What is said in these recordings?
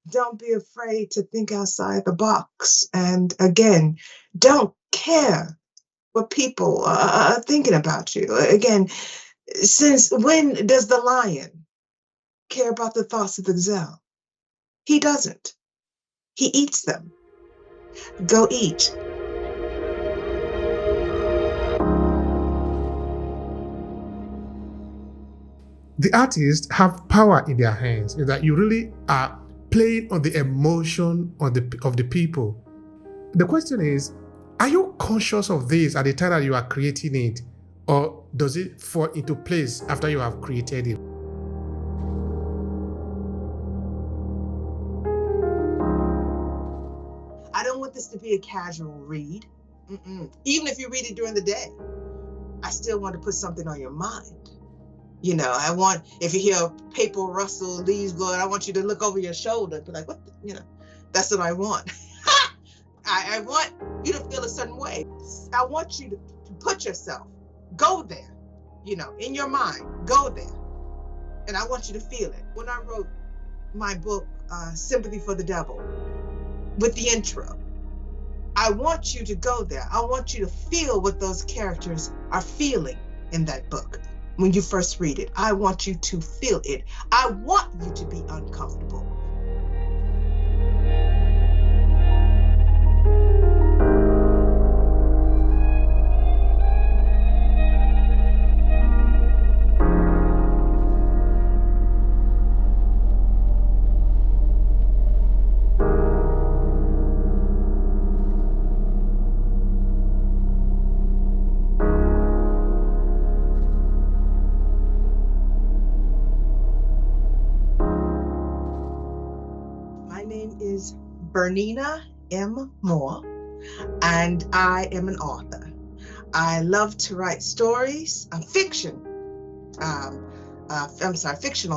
Don't be afraid to think outside the box. And again, don't care what people are thinking about you. Again, since when does the lion care about the thoughts of the gazelle? He doesn't. He eats them. Go eat. The artists have power in their hands, in that you really are playing on the emotion of the people. The question is, are you conscious of this at the time that you are creating it, or does it fall into place after you have created it? I don't want this to be a casual read. Even if you read it during the day, I still want to put something on your mind. I want, if you hear paper rustle, leaves blowing, I want you to look over your shoulder, be like, what that's what I want. I want you to feel a certain way. I want you to put yourself, go there, in your mind, go there. And I want you to feel it. When I wrote my book, Sympathy for the Devil, with the intro, I want you to go there. I want you to feel what those characters are feeling in that book. When you first read it, I want you to feel it. I want you to be uncomfortable. My name is Bernina M. Moore, and I am an author. I love to write stories, fictional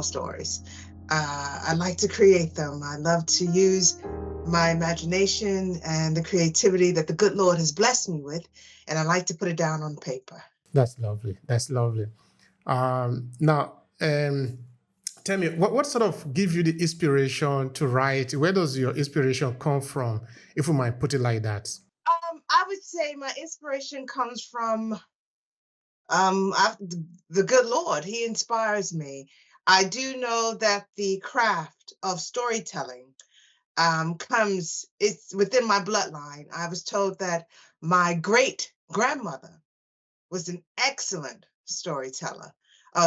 stories. I like to create them. I love to use my imagination and the creativity that the good Lord has blessed me with, and I like to put it down on paper. That's lovely. That's lovely. Now, tell me, what sort of give you the inspiration to write? Where does your inspiration come from, if we might put it like that? I would say my inspiration comes from the good Lord. He inspires me. I do know that the craft of storytelling it's within my bloodline. I was told that my great grandmother was an excellent storyteller.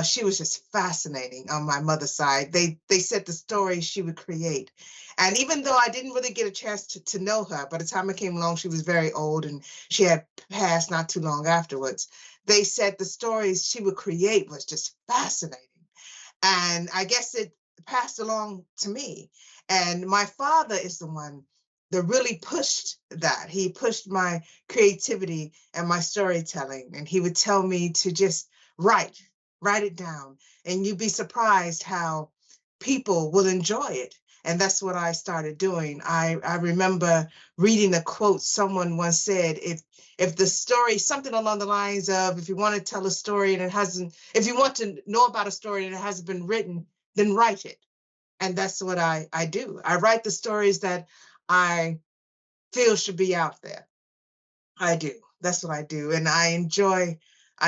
She was just fascinating on my mother's side. They said the stories she would create. And even though I didn't really get a chance to know her, by the time I came along, she was very old and she had passed not too long afterwards. They said the stories she would create was just fascinating. And I guess it passed along to me. And my father is the one that really pushed that. He pushed my creativity and my storytelling. And he would tell me to just write it down. And you'd be surprised how people will enjoy it. And that's what I started doing. I remember reading a quote someone once said, if the story, something along the lines of, if you want to tell a story and if you want to know about a story and it hasn't been written, then write it. And that's what I do. I write the stories that I feel should be out there. I do. That's what I do. And I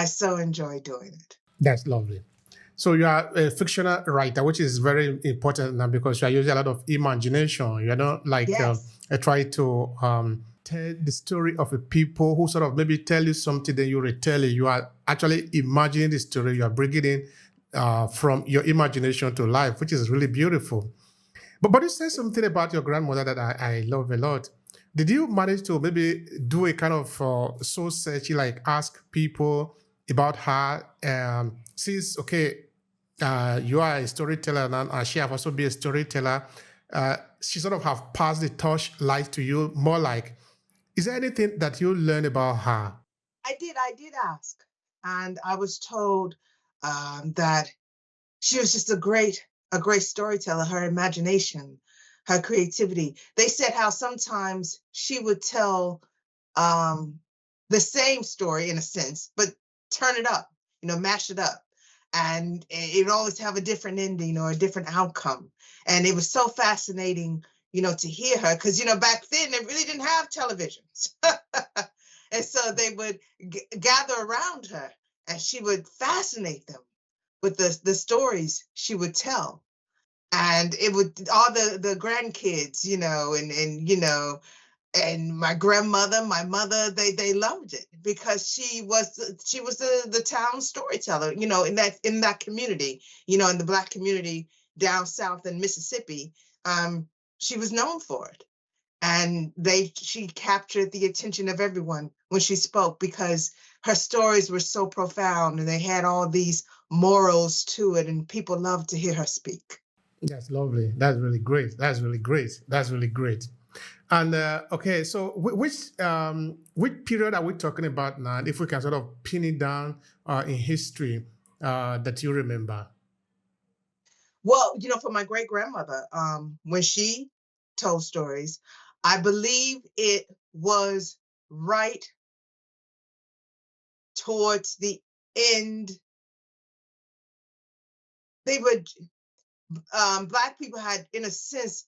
so enjoy doing it. That's lovely. So you are a fictional writer, which is very important now because you are using a lot of imagination. You are not like Yes. try to tell the story of a people who sort of maybe tell you something, then you retell it. You are actually imagining the story. You are bringing it from your imagination to life, which is really beautiful. But you said something about your grandmother that I love a lot. Did you manage to maybe do a kind of soul searching, like ask people about her? Since okay, you are a storyteller and she have also been a storyteller. She sort of have passed the torch light to you. More like, is there anything that you learned about her? I did ask. And I was told that she was just a great storyteller, her imagination, her creativity. They said how sometimes she would tell the same story in a sense, but turn it up, mash it up. and it would always have a different ending or a different outcome. And it was so fascinating, to hear her, because back then they really didn't have televisions. And so they would gather around her, and she would fascinate them with the stories she would tell. And it would, all the grandkids, and my grandmother, my mother, they loved it, because she was the town storyteller, in that community, in the Black community down south in Mississippi. She was known for it, and she captured the attention of everyone when she spoke, because her stories were so profound and they had all these morals to it, and people loved to hear her speak. That's lovely. That's really great. That's really great. That's really great. And okay, so which period are we talking about now? If we can sort of pin it down in history that you remember. Well, for my great grandmother, when she told stories, I believe it was right towards the end. They would, Black people had, in a sense,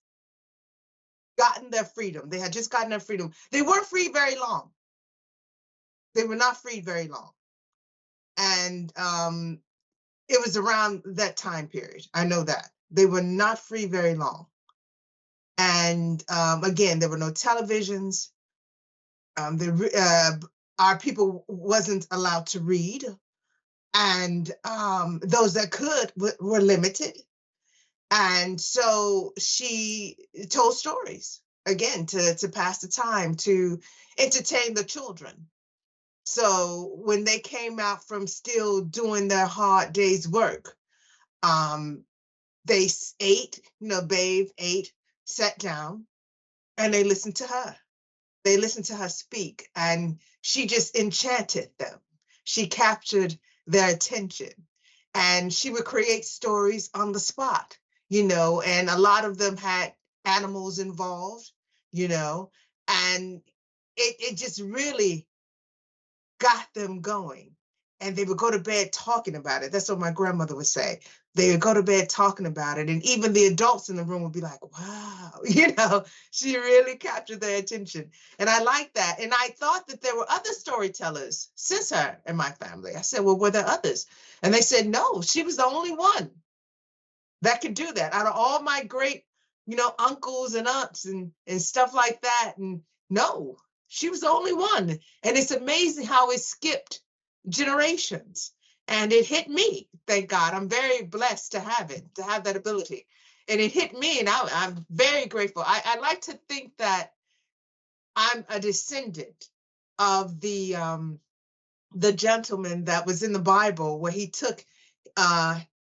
gotten their freedom. They had just gotten their freedom. They weren't free very long. They were not free very long. And it was around that time period. I know that. They were not free very long. And again, there were no televisions. Our people wasn't allowed to read. And those that could were limited. And so she told stories, again, to pass the time, to entertain the children. So when they came out from still doing their hard day's work, they ate, bathed, ate, sat down, and they listened to her. They listened to her speak, and she just enchanted them. She captured their attention, and she would create stories on the spot, and a lot of them had animals involved, and it just really got them going. And they would go to bed talking about it. That's what my grandmother would say. They would go to bed talking about it. And even the adults in the room would be like, wow, she really captured their attention. And I like that. And I thought that there were other storytellers since her in my family. I said, well, were there others? And they said, no, she was the only one that could do that. Out of all my great, uncles and aunts and stuff like that. And no, she was the only one. And it's amazing how it skipped generations. And it hit me, thank God. I'm very blessed to have it, to have that ability. And it hit me, and I'm very grateful. I like to think that I'm a descendant of the gentleman that was in the Bible, where he took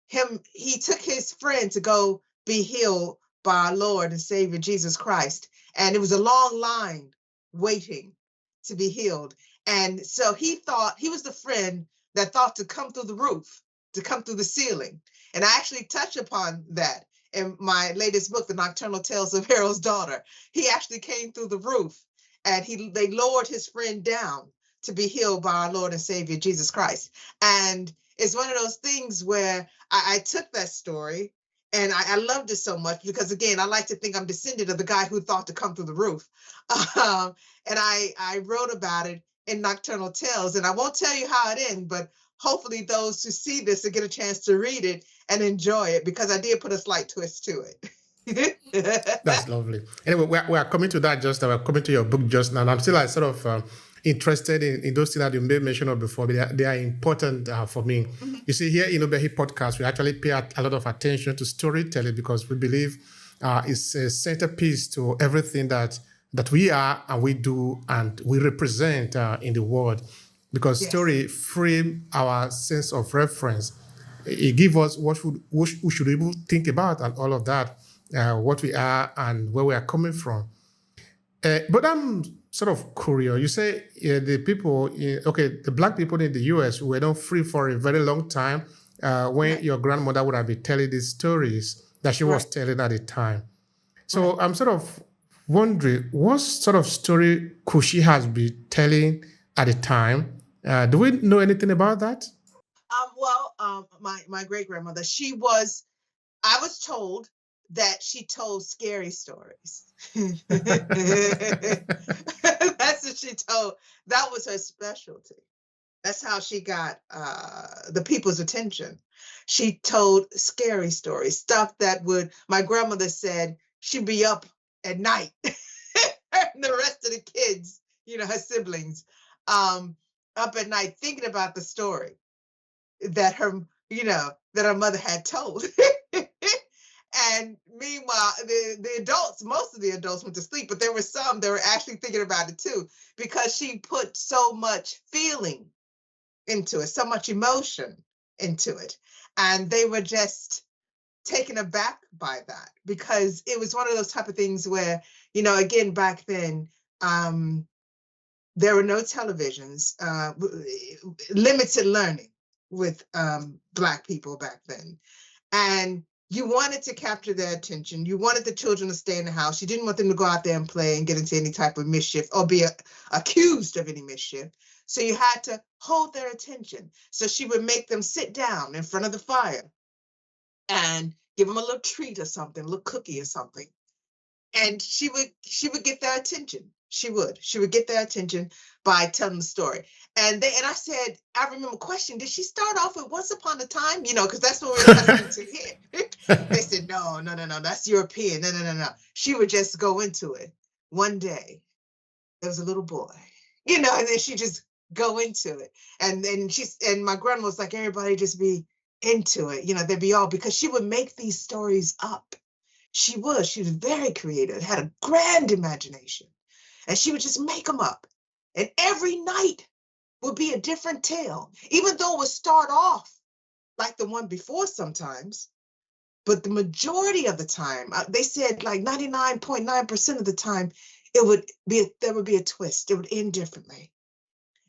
his friend to go be healed by our Lord and Savior Jesus Christ. And it was a long line waiting to be healed. And so he thought he was the friend that thought to come through the roof, to come through the ceiling. And I actually touch upon that in my latest book, The Nocturnal Tales of Harold's Daughter. He actually came through the roof, and they lowered his friend down to be healed by our Lord and Savior Jesus Christ. And it's one of those things where I took that story, and I loved it so much because, again, I like to think I'm descendant of the guy who thought to come through the roof. And I wrote about it in Nocturnal Tales. And I won't tell you how it ends, but hopefully those who see this will get a chance to read it and enjoy it, because I did put a slight twist to it. That's lovely. Anyway, we are coming to that just now. We're coming to your book just now. And I'm still like, sort of interested in those things that you may mention of before, but they are important for me. Mm-hmm. You see, here in Obehi Podcast, we actually pay a lot of attention to storytelling, because we believe it's a centerpiece to everything that we are and we do and we represent in the world. Because yes, story frame our sense of reference. It gives us what we should even think about and all of that, what we are and where we are coming from. But I'm sort of curious. You say the people, the Black people in the U.S. were not free for a very long time when right, your grandmother would have been telling these stories that she was right, telling at the time. So right, I'm sort of wondering, what sort of story could she have been telling at the time? Do we know anything about that? Well, my great grandmother, I was told that she told scary stories. That's what she told. That was her specialty. That's how she got the people's attention. She told scary stories, stuff that my grandmother said she'd be up at night, and the rest of the kids, her siblings, up at night thinking about the story that her mother had told. And meanwhile, the adults, most of the adults went to sleep, but there were some that were actually thinking about it too, because she put so much feeling into it, so much emotion into it. And they were just taken aback by that, because it was one of those type of things where, again, back then, there were no televisions, limited learning with Black people back then. And you wanted to capture their attention. You wanted the children to stay in the house. You didn't want them to go out there and play and get into any type of mischief or be accused of any mischief. So you had to hold their attention. So she would make them sit down in front of the fire and give them a little treat or something, a little cookie or something. And she would get their attention. She would get their attention by telling the story. And I said, I remember questioning, did she start off with Once Upon a Time? Because that's what we're accustomed to here. They said, no, that's European. No. She would just go into it. One day, there was a little boy, and then she just go into it. And then and my grandma was like, everybody just be into it. They'd be all, because she would make these stories up. She was very creative, had a grand imagination, and she would just make them up. And every night would be a different tale, even though it would start off like the one before sometimes. But the majority of the time, they said like 99.9% of the time, there would be a twist. It would end differently.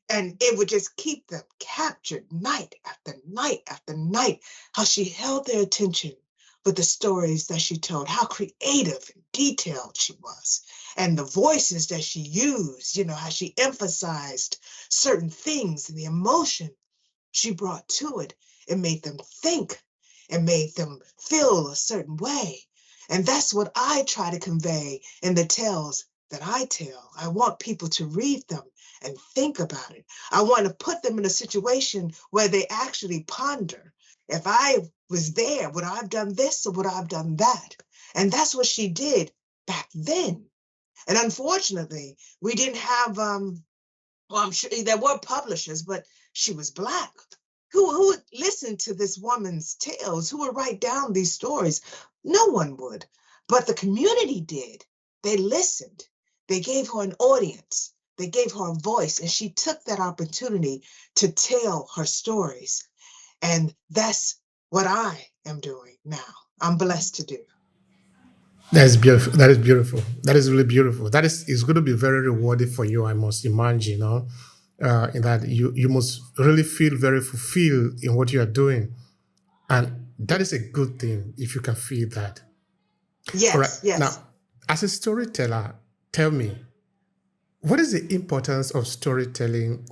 And it would just keep them captured night after night after night, how she held their attention with the stories that she told, how creative and detailed she was, and the voices that she used, how she emphasized certain things and the emotion she brought to it. It made them think. It made them feel a certain way. And that's what I try to convey in the tales that I tell. I want people to read them and think about it. I want to put them in a situation where they actually ponder. If I was there, would I have done this or would I have done that? And that's what she did back then. And unfortunately, we didn't have, well, I'm sure there were publishers, but she was Black. Who would listen to this woman's tales? Who would write down these stories? No one would. But the community did. They listened. They gave her an audience. They gave her a voice, and she took that opportunity to tell her stories. And that's what I am doing now. I'm blessed to do. That is beautiful. That is beautiful. That is really beautiful. That is going to be very rewarding for you, I must imagine, in that you must really feel very fulfilled in what you are doing. And that is a good thing if you can feel that. All right. Yes, Now, yes. as a storyteller, tell me, what is the importance of storytelling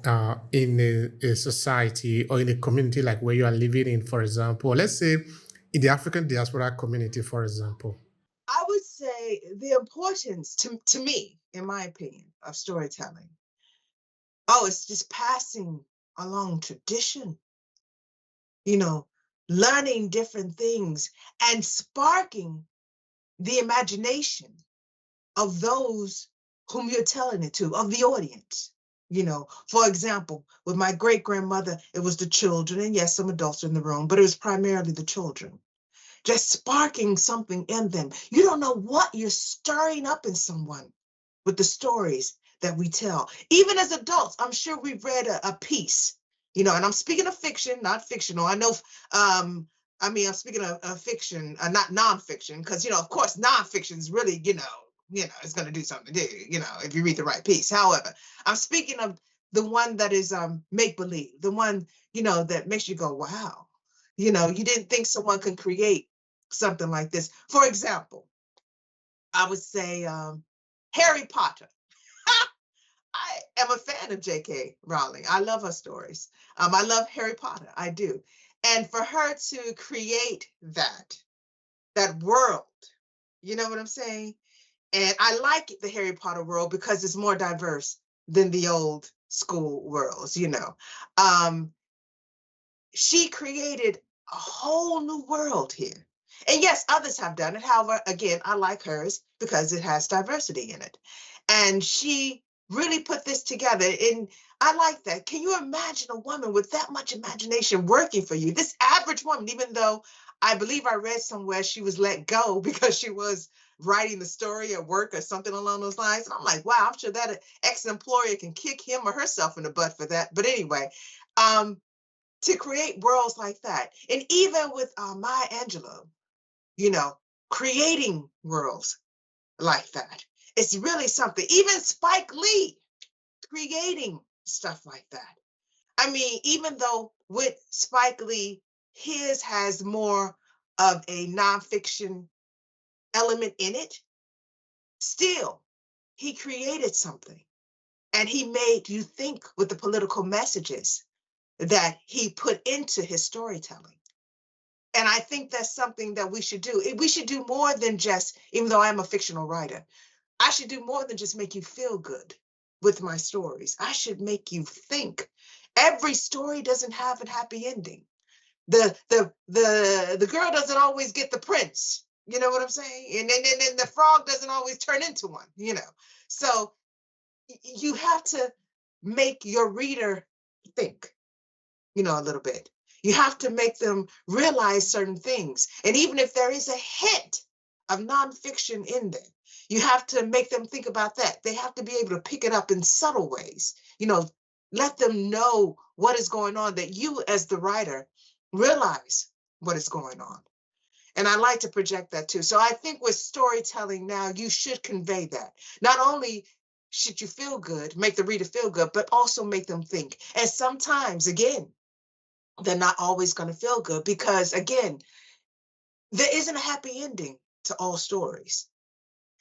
in a society or in a community like where you are living in, for example? Let's say in the African diaspora community, for example. I would say the importance to me, in my opinion, of storytelling. Oh, it's just passing along tradition, you know, learning different things and sparking the imagination of those whom you're telling it to, of the audience. For example, with my great grandmother, it was the children, and yes, some adults in the room, but it was primarily the children, just sparking something in them. You don't know what you're stirring up in someone with the stories that we tell. Even as adults, I'm sure we've read a piece, and I'm speaking of fiction, not fictional. I know, I'm speaking of fiction, not nonfiction, because, of course, nonfiction is really, it's going to do something to you, if you read the right piece. However, I'm speaking of the one that is make-believe, the one, that makes you go, wow, you didn't think someone could create something like this. For example, I would say Harry Potter. I am a fan of J.K. Rowling. I love her stories. I love Harry Potter. I do. And for her to create that world, you know what I'm saying? And I like the Harry Potter world because it's more diverse than the old school worlds, you know. She created a whole new world here. And yes, others have done it. However, again, I like hers because it has diversity in it. And she really put this together. And I like that. Can you imagine a woman with that much imagination working for you? This average woman, even though I believe I read somewhere she was let go because she was writing the story at work or something along those lines. And I'm like, wow, I'm sure that ex-employer can kick him or herself in the butt for that. But anyway, to create worlds like that. And even with Maya Angelou, you know, creating worlds like that. It's really something. Even Spike Lee creating stuff like that. I mean, even though with Spike Lee, his has more of a nonfiction element in it, still, he created something and he made you think with the political messages that he put into his storytelling. And I think that's something that we should do. We should do more than just, even though I'm a fictional writer, I should do more than just make you feel good with my stories. I should make you think. Every story doesn't have a happy ending. The girl doesn't always get the prince. You know what I'm saying? And then the frog doesn't always turn into one, you know. So you have to make your reader think, you know, a little bit. You have to make them realize certain things. And even if there is a hint of nonfiction in there, you have to make them think about that. They have to be able to pick it up in subtle ways. You know, let them know what is going on, that you as the writer realize what is going on. And I like to project that too. So I think with storytelling now, you should convey that. Not only should you feel good, make the reader feel good, but also make them think. And sometimes, again, they're not always going to feel good because, again, there isn't a happy ending to all stories.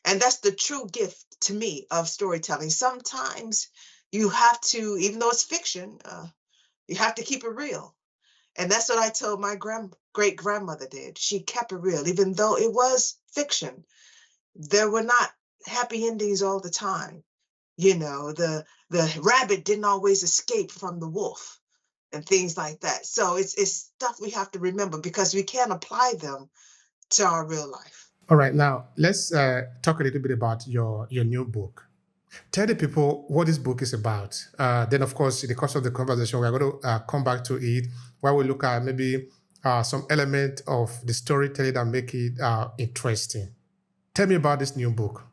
And that's the true gift to me of storytelling. Sometimes you have to, even though it's fiction, you have to keep it real. And that's what I told my great grandmother did. She kept it real, even though it was fiction. There were not happy endings all the time. You know, the rabbit didn't always escape from the wolf and things like that. So it's stuff we have to remember because we can't apply them to our real life. All right, now let's talk a little bit about your new book. Tell the people what this book is about. Then, of course, in the course of the conversation, we're going to come back to it, where we look at maybe some element of the storytelling that make it interesting. Tell me about this new book.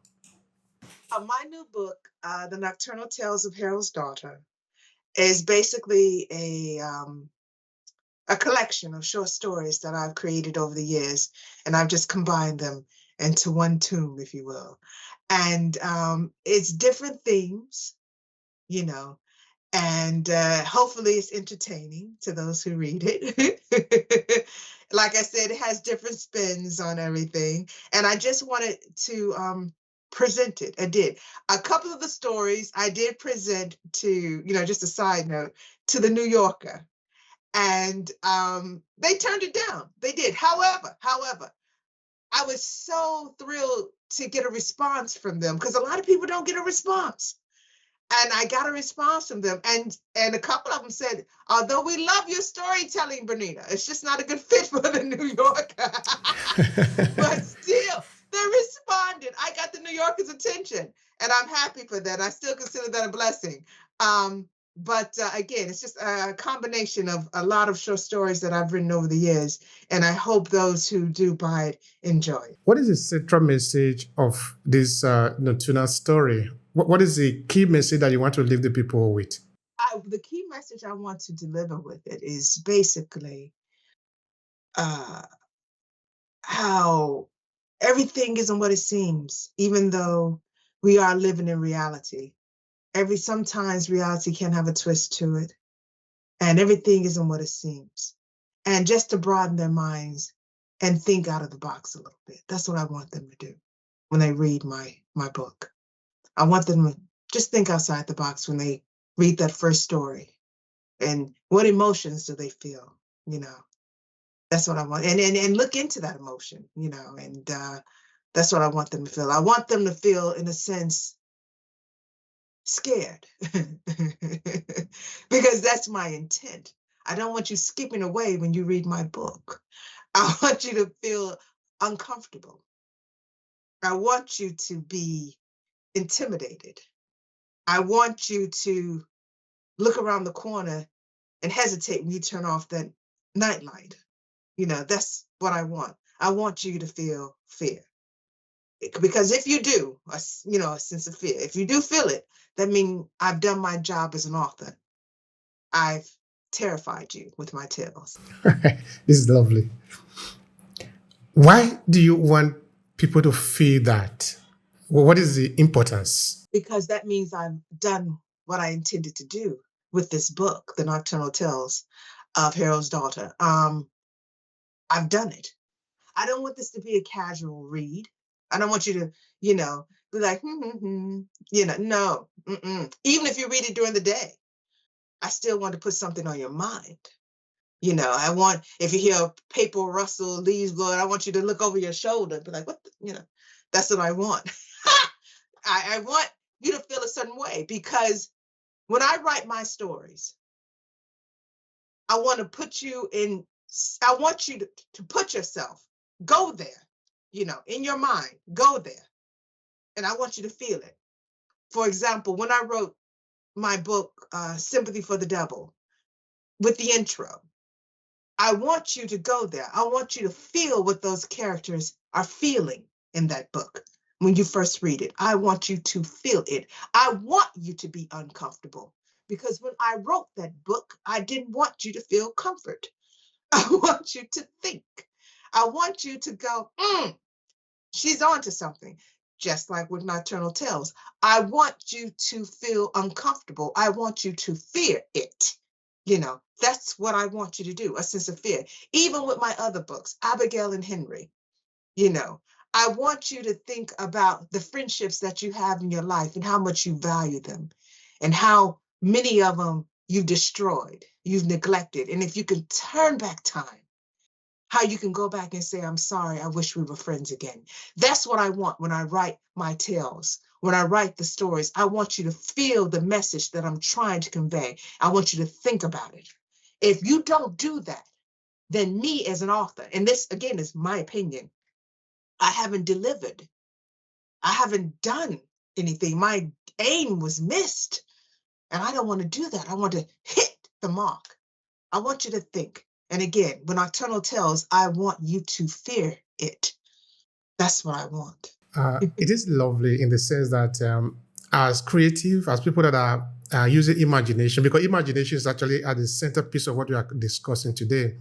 My new book, The Nocturnal Tales of Harold's Daughter, is basically a collection of short stories that I've created over the years, and I've just combined them into one tome, if you will. And it's different themes, you know, and hopefully it's entertaining to those who read it. Like I said, it has different spins on everything, and I just wanted to present it. I did. A couple of the stories I did present to, you know, just a side note, to the New Yorker, and they turned it down. They did. However, I was so thrilled to get a response from them because a lot of people don't get a response. And I got a response from them. And a couple of them said, although we love your storytelling, Bernina, it's just not a good fit for the New Yorker. But still, they responded. I got the New Yorker's attention, and I'm happy for that. I still consider that a blessing. But again, it's just a combination of a lot of short stories that I've written over the years, and I hope those who do buy it enjoy it. What is the central message of this Nocturnal story? What is the key message that you want to leave the people with? The key message I want to deliver with it is basically how everything isn't what it seems, even though we are living in reality. Sometimes reality can have a twist to it, and everything isn't what it seems. And just to broaden their minds and think out of the box a little bit. That's what I want them to do when they read my book. I want them to just think outside the box when they read that first story. And what emotions do they feel, you know? That's what I want. And look into that emotion, and that's what I want them to feel. I want them to feel, in a sense, scared. Because that's my intent. I don't want you skipping away when you read my book. I want you to feel uncomfortable. I want you to be intimidated. I want you to look around the corner and hesitate when you turn off that nightlight. That's what I want. I want you to feel fear. Because if you do, a sense of fear, if you do feel it, that means I've done my job as an author. I've terrified you with my tales. This is lovely. Why do you want people to feel that? Well, what is the importance? Because that means I've done what I intended to do with this book, The Nocturnal Tales of Harold's Daughter. I've done it. I don't want this to be a casual read. I don't want you to, be like, no. Even if you read it during the day, I still want to put something on your mind. I want, if you hear a paper rustle, leaves blowing, I want you to look over your shoulder and be like, what, that's what I want. I want you to feel a certain way, because when I write my stories, I want to put you in, I want you to put yourself, go there, in your mind, go there. And I want you to feel it. For example, when I wrote my book, Sympathy for the Devil, with the intro, I want you to go there. I want you to feel what those characters are feeling in that book. When you first read it, I want you to feel it. I want you to be uncomfortable, because when I wrote that book, I didn't want you to feel comfort. I want you to think. I want you to go, she's on to something. Just like with Nocturnal Tales, I want you to feel uncomfortable. I want you to fear it. That's what I want you to do, a sense of fear. Even with my other books, Abigail and Henry, I want you to think about the friendships that you have in your life and how much you value them, and how many of them you've destroyed, you've neglected. And if you can turn back time, how you can go back and say, I'm sorry, I wish we were friends again. That's what I want when I write my tales. When I write the stories, I want you to feel the message that I'm trying to convey. I want you to think about it. If you don't do that, then me as an author, and this again is my opinion, I haven't delivered. I haven't done anything. My aim was missed. And I don't want to do that. I want to hit the mark. I want you to think. And again, when Nocturnal Tales, I want you to fear it. That's what I want. It is lovely in the sense that as creative, as people that are using imagination, because imagination is actually at the centerpiece of what we are discussing today.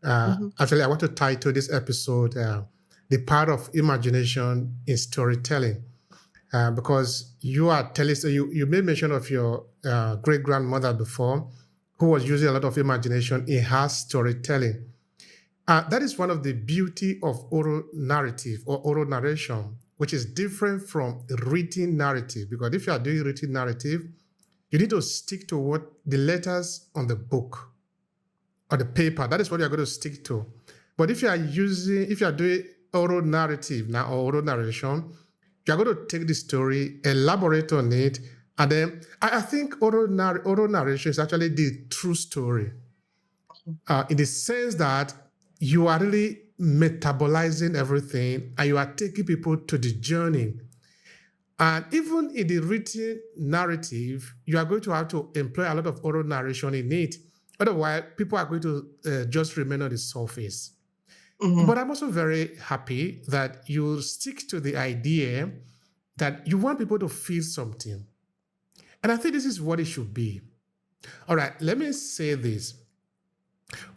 Actually, I want to title this episode, The Power of Imagination in Storytelling. Because you are telling, so you made mention of your great-grandmother before, who was using a lot of imagination in her storytelling. That is one of the beauty of oral narrative or oral narration, which is different from written narrative. Because if you are doing written narrative, you need to stick to what the letters on the book or the paper, that is what you're going to stick to. But if you are doing oral narrative now or oral narration, you're going to take the story, elaborate on it, and then I think oral narration is actually the true story, in the sense that you are really metabolizing everything and you are taking people to the journey. And even in the written narrative, you are going to have to employ a lot of oral narration in it. Otherwise, people are going to just remain on the surface. But I'm also very happy that you stick to the idea that you want people to feel something. And I think this is what it should be. All right, let me say this.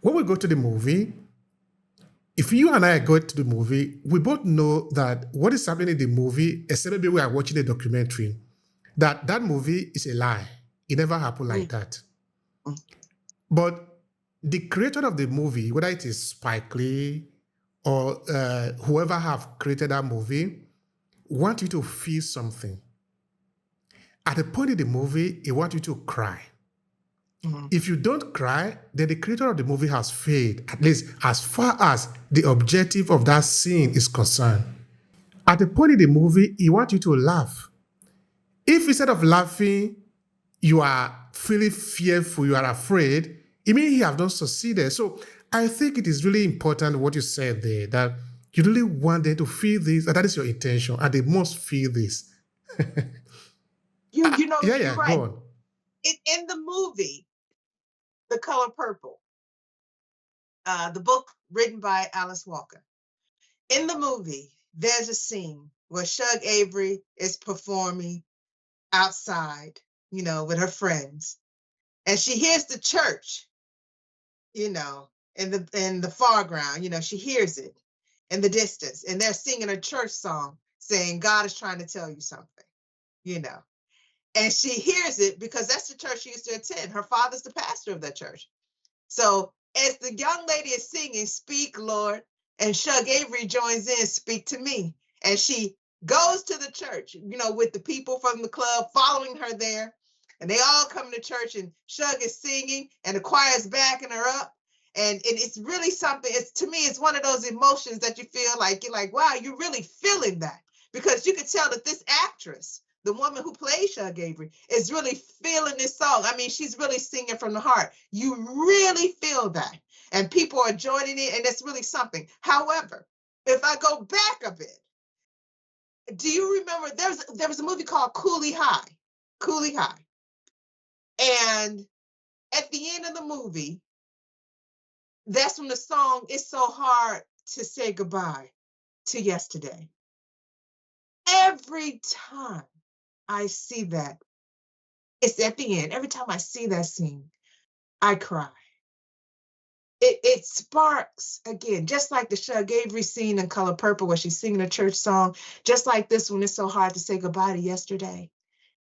When we go to the movie, if you and I go to the movie, we both know that what is happening in the movie, except maybe we are watching a documentary, that movie is a lie. It never happened like that. But the creator of the movie, whether it is Spike Lee or whoever have created that movie, want you to feel something. At the point in the movie, he wants you to cry. Mhm. If you don't cry, then the creator of the movie has failed, at least as far as the objective of that scene is concerned. At the point in the movie, he wants you to laugh. If instead of laughing, you are feeling fearful, you are afraid, it means he has not succeeded. So I think it is really important what you said there, that you really want them to feel this, and that is your intention, and they must feel this. You know, Yeah, you're yeah, right. go on. In the movie, The Color Purple, the book written by Alice Walker. In the movie, there's a scene where Shug Avery is performing outside, with her friends, and she hears the church, in the foreground. She hears it in the distance, and they're singing a church song saying, "God is trying to tell you something," you know. And she hears it because that's the church she used to attend. Her father's the pastor of that church. So as the young lady is singing, "Speak, Lord," and Shug Avery joins in, "Speak to me." And she goes to the church, with the people from the club following her there. And they all come to church, and Shug is singing, and the choir's backing her up. And it's really something. It's, to me, it's one of those emotions that you feel like you're like, wow, you're really feeling that. Because you can tell that this actress, the woman who plays Shug Avery, is really feeling this song. I mean, she's really singing from the heart. You really feel that. And people are joining in, and it's really something. However, if I go back a bit, do you remember there was a movie called Coolie High? Coolie High. And at the end of the movie, that's when the song "It's So Hard to Say Goodbye to Yesterday." Every time I see that, it's at the end. Every time I see that scene, I cry. It sparks again, just like the Shug Avery scene in Color Purple where she's singing a church song, just like this one. It's so hard to say goodbye to yesterday.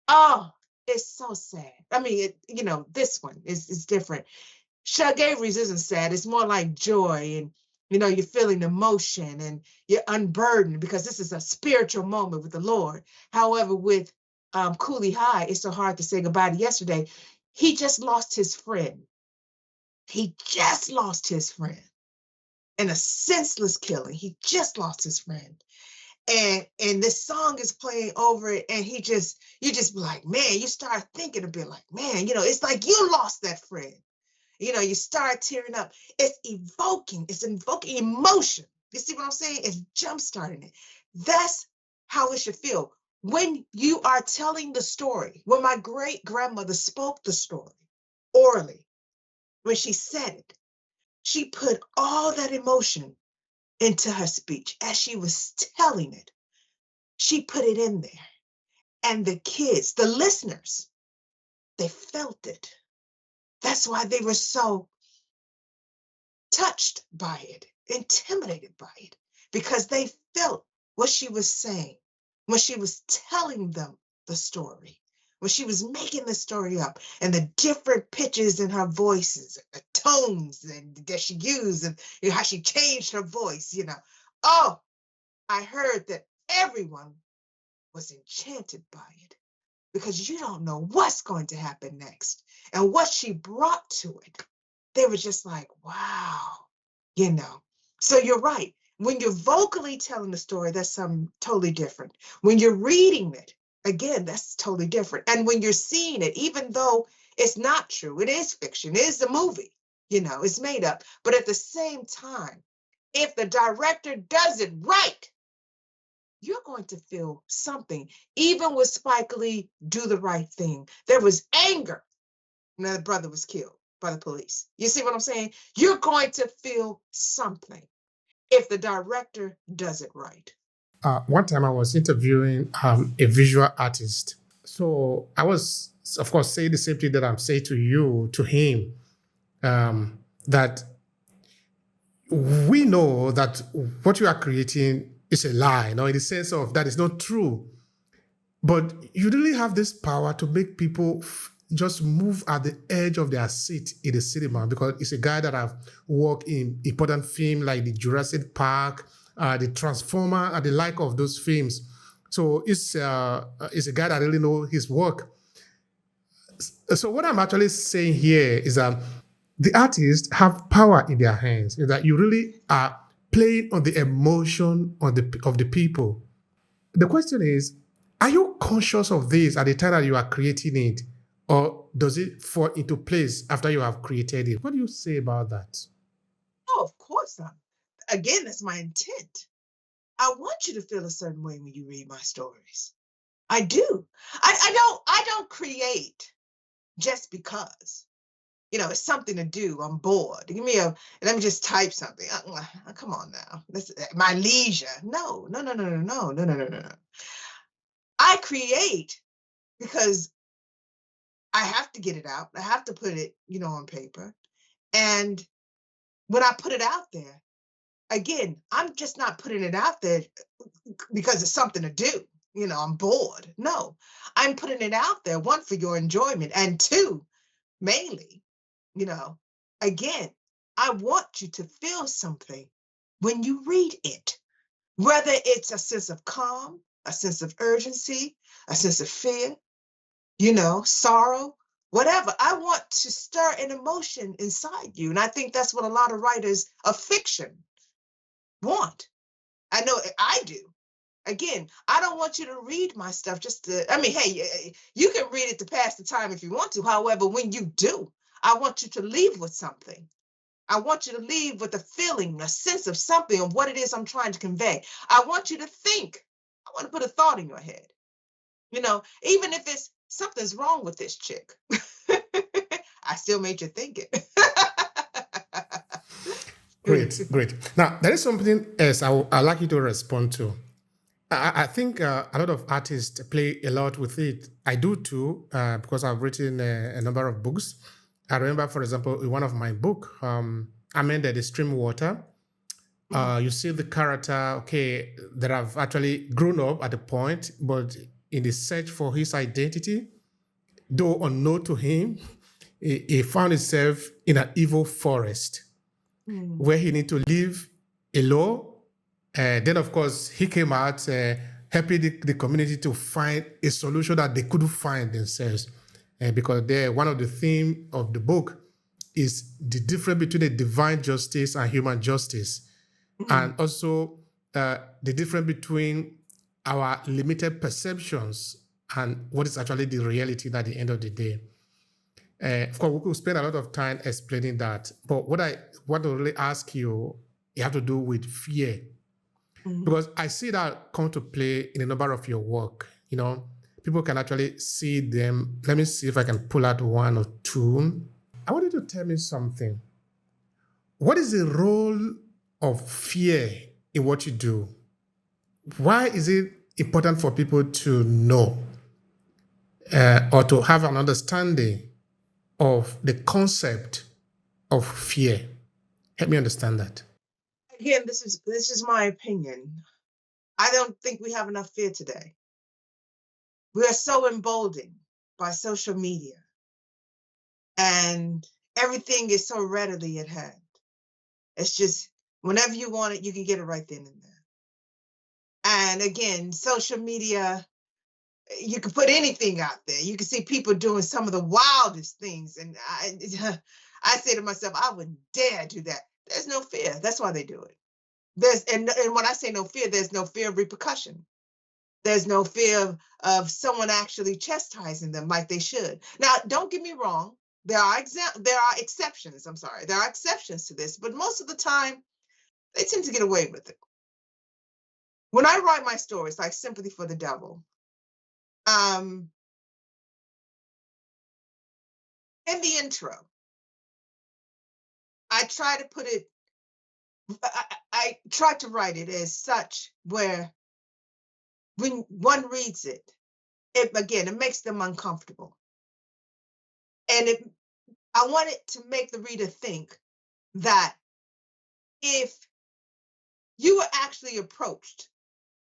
Oh, it's so sad. I mean, this one is different. Shug Avery's isn't sad. It's more like joy, and you're feeling emotion and you're unburdened because this is a spiritual moment with the Lord. However, with Coolie High, it's so hard to say goodbye to yesterday. He just lost his friend. He just lost his friend in a senseless killing. He just lost his friend. And this song is playing over it, and you just be like, man, you start thinking a bit like, man, it's like you lost that friend. You start tearing up. It's invoking emotion. You see what I'm saying? It's jump-starting it. That's how it should feel. When you are telling the story, when my great-grandmother spoke the story orally, when she said it, she put all that emotion into her speech as she was telling it. She put it in there. And the kids, the listeners, they felt it. That's why they were so touched by it, intimidated by it, because they felt what she was saying when she was telling them the story, when she was making the story up, and the different pitches in her voices, the tones that she used, and how she changed her voice. Oh, I heard that everyone was enchanted by it, because you don't know what's going to happen next. And what she brought to it, they were just like, wow, you know. So you're right. When you're vocally telling the story, that's something totally different. When you're reading it, again, that's totally different. And when you're seeing it, even though it's not true, it is fiction, it is a movie, it's made up. But at the same time, if the director does it right, you're going to feel something. Even with Spike Lee, Do the Right Thing, there was anger when the brother was killed by the police. You see what I'm saying? You're going to feel something if the director does it right. One time I was interviewing a visual artist. So I was, of course, saying the same thing that I'm saying to you, to him, that we know that what you are creating is a lie, in the sense of that is not true. But you really have this power to make people just move at the edge of their seat in the cinema, because it's a guy that I've worked in important films like the Jurassic Park, the Transformer, and the like of those films. So it's a guy that really know his work. So what I'm actually saying here is that the artists have power in their hands. Is that you really are playing on the emotion of the people. The question is, are you conscious of this at the time that you are creating it, or does it fall into place after you have created it? What do you say about that? Oh, of course not. Again, that's my intent. I want you to feel a certain way when you read my stories. I do. I don't create just because. It's something to do. I'm bored. Let me just type something. Come on now. This my leisure. No, no, no, no, no, no, no, no, no, no, no. I create because I have to get it out. I have to put it, on paper. And when I put it out there, again, I'm just not putting it out there because it's something to do. I'm bored. No, I'm putting it out there, one, for your enjoyment, and two, mainly, you know, again, I want you to feel something when you read it, whether it's a sense of calm, a sense of urgency, a sense of fear, sorrow, whatever. I want to stir an emotion inside you. And I think that's what a lot of writers of fiction want. I know I do. Again, I don't want you to read my stuff hey, you can read it to pass the time if you want to. However, when you do, I want you to leave with something. I want you to leave with a feeling, a sense of something of what it is I'm trying to convey. I want you to think. I want to put a thought in your head. Even if it's something's wrong with this chick, I still made you think it. Great, great. Now, there is something else I'd like you to respond to. I think a lot of artists play a lot with it. I do too, because I've written a number of books. I remember, for example, in one of my book, Amended the Stream Water, you see the character, okay, that have actually grown up at a point, but in the search for his identity, though unknown to him, he found himself in an evil forest where he need to live alone. Then, of course, he came out helping the community to find a solution that they couldn't find themselves. Because one of the theme of the book is the difference between the divine justice and human justice. And also the difference between our limited perceptions and what is actually the reality at the end of the day. Of course, we could spend a lot of time explaining that. But what I want to really ask you, you have to do with fear. Because I see that come to play in a number of your work. People can actually see them. Let me see if I can pull out one or two. I want you to tell me something. What is the role of fear in what you do? Why is it important for people to know or to have an understanding of the concept of fear? Help me understand that. Again, this is my opinion. I don't think we have enough fear today. We are so emboldened by social media, and everything is so readily at hand. It's just whenever you want it, you can get it right then and there. And again, social media, you can put anything out there. You can see people doing some of the wildest things. And I say to myself, I wouldn't dare do that. There's no fear. That's why they do it. And when I say no fear, there's no fear of repercussion. There's no fear of someone actually chastising them like they should. Now, don't get me wrong. There are exceptions. I'm sorry. There are exceptions to this, but most of the time, they tend to get away with it. When I write my stories, like Sympathy for the Devil, in the intro, I try to put it, I try to write it as such where when one reads it, it makes them uncomfortable. And I want it to make the reader think that if you were actually approached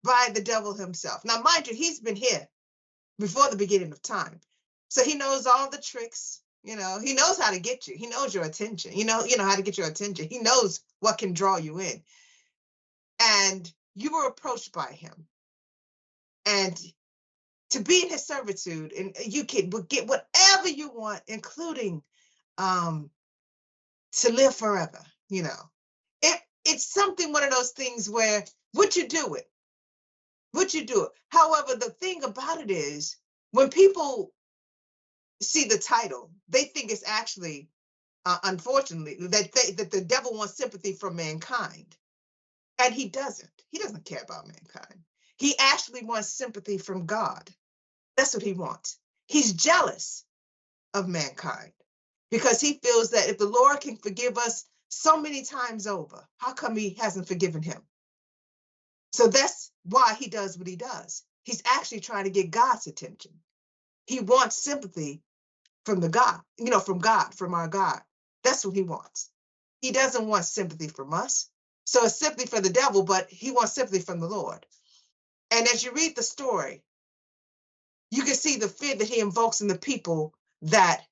by the devil himself, now mind you, he's been here before the beginning of time. So he knows all the tricks, he knows how to get you. He knows your attention. How to get your attention. He knows what can draw you in. And you were approached by him. And to be in his servitude, and you can get whatever you want, including to live forever. It's something, one of those things where would you do it? Would you do it? However, the thing about it is, when people see the title, they think it's actually, unfortunately, that the devil wants sympathy from mankind. And he doesn't. He doesn't care about mankind. He actually wants sympathy from God. That's what he wants. He's jealous of mankind because he feels that if the Lord can forgive us so many times over, how come he hasn't forgiven him? So that's why he does what he does. He's actually trying to get God's attention. He wants sympathy from God, from our God. That's what he wants. He doesn't want sympathy from us. So it's sympathy for the devil, but he wants sympathy from the Lord. And as you read the story, you can see the fear that he invokes in the people that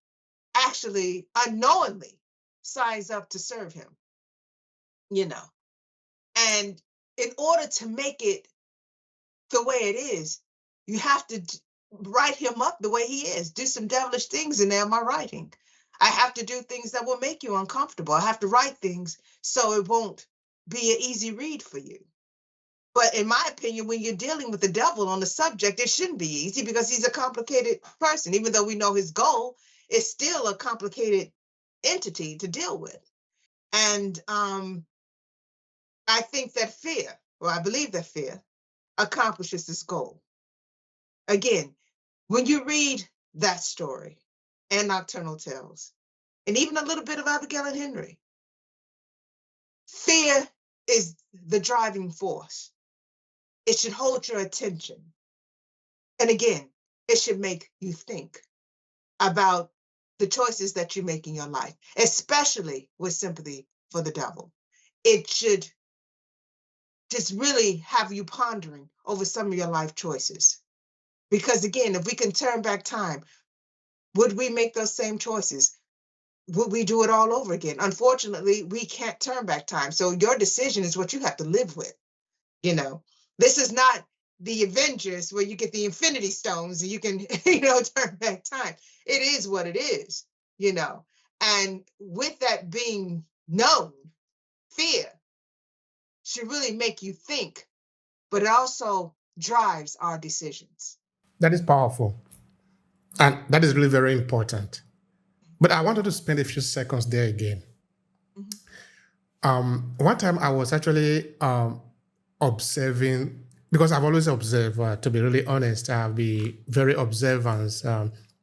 actually unknowingly signs up to serve him. And in order to make it the way it is, you have to write him up the way he is. Do some devilish things in there in my writing. I have to do things that will make you uncomfortable. I have to write things so it won't be an easy read for you. But in my opinion, when you're dealing with the devil on the subject, it shouldn't be easy because he's a complicated person. Even though we know his goal, it's still a complicated entity to deal with. And I think that I believe that fear accomplishes this goal. Again, when you read that story and Nocturnal Tales, and even a little bit of Abigail and Henry, fear is the driving force. It should hold your attention. And again, it should make you think about the choices that you make in your life, especially with sympathy for the devil. It should just really have you pondering over some of your life choices. Because again, if we can turn back time, would we make those same choices? Would we do it all over again? Unfortunately, we can't turn back time. So your decision is what you have to live with. This is not the Avengers where you get the Infinity Stones and you can, turn back time. It is what it is, And with that being known, fear should really make you think, but it also drives our decisions. That is powerful. And that is really very important. But I wanted to spend a few seconds there again. One time I was actually observing, because I've always observed, to be really honest, I'll be very observant,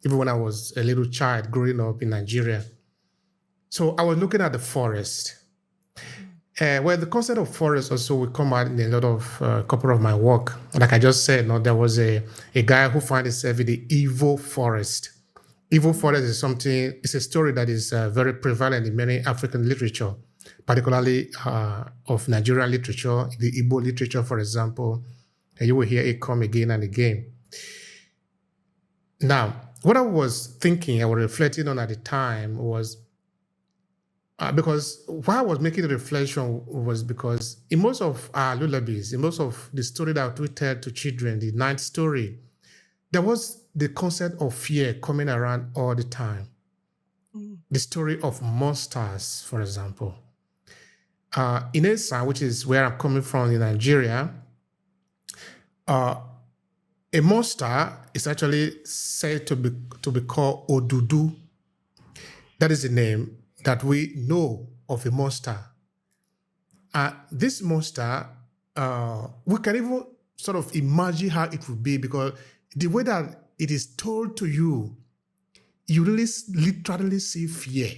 even when I was a little child growing up in Nigeria. So I was looking at the forest. Well, the concept of forest also will come out in a lot of couple of my work. Like I just said, there was a guy who found himself in the evil forest. Evil forest is it's a story that is very prevalent in many African literature, particularly of Nigerian literature, the Igbo literature, for example. And you will hear it come again and again. Now, what I was thinking, I was reflecting on at the time was, because why I was making the reflection was because in most of our lullabies, in most of the story that we tell to children, the night story, there was the concept of fear coming around all the time. The story of monsters, for example. In Esa, which is where I'm coming from in Nigeria, a monster is actually said to be called Odudu. That is the name that we know of a monster. This monster, we can even sort of imagine how it would be, because the way that it is told to you, you really literally see fear.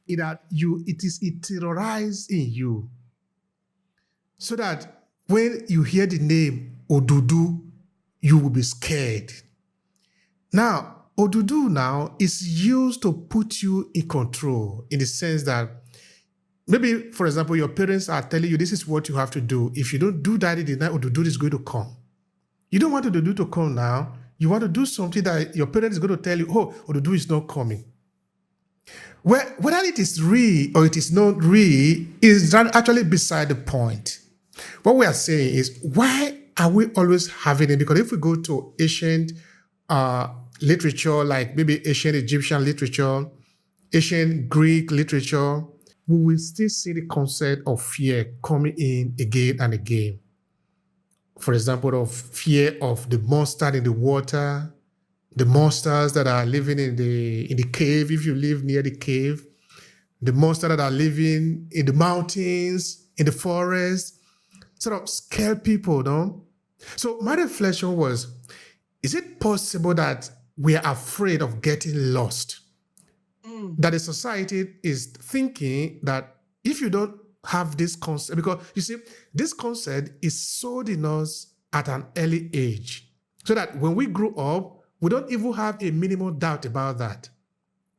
It terrorizes in you. So that when you hear the name Odudu, you will be scared. Now, Odudu now is used to put you in control, in the sense that maybe, for example, your parents are telling you this is what you have to do. If you don't do that, the night Odudu is going to come. You don't want Odudu to come now. You want to do something that your parents is going to tell you, oh, Odudu is not coming. Whether it is real or it is not real is actually beside the point. What we are saying is, why are we always having it? Because if we go to ancient uh, literature, like maybe ancient Egyptian literature, ancient Greek literature, we will still see the concept of fear coming in again and again. For example, of fear of the monster in the water, the monsters that are living in the cave, if you live near the cave, the monsters that are living in the mountains, in the forest, sort of scare people, no? So my reflection was, is it possible that we are afraid of getting lost? That the society is thinking that if you don't have this concept, because you see, this concept is sold in us at an early age, so that when we grow up, we don't even have a minimal doubt about that.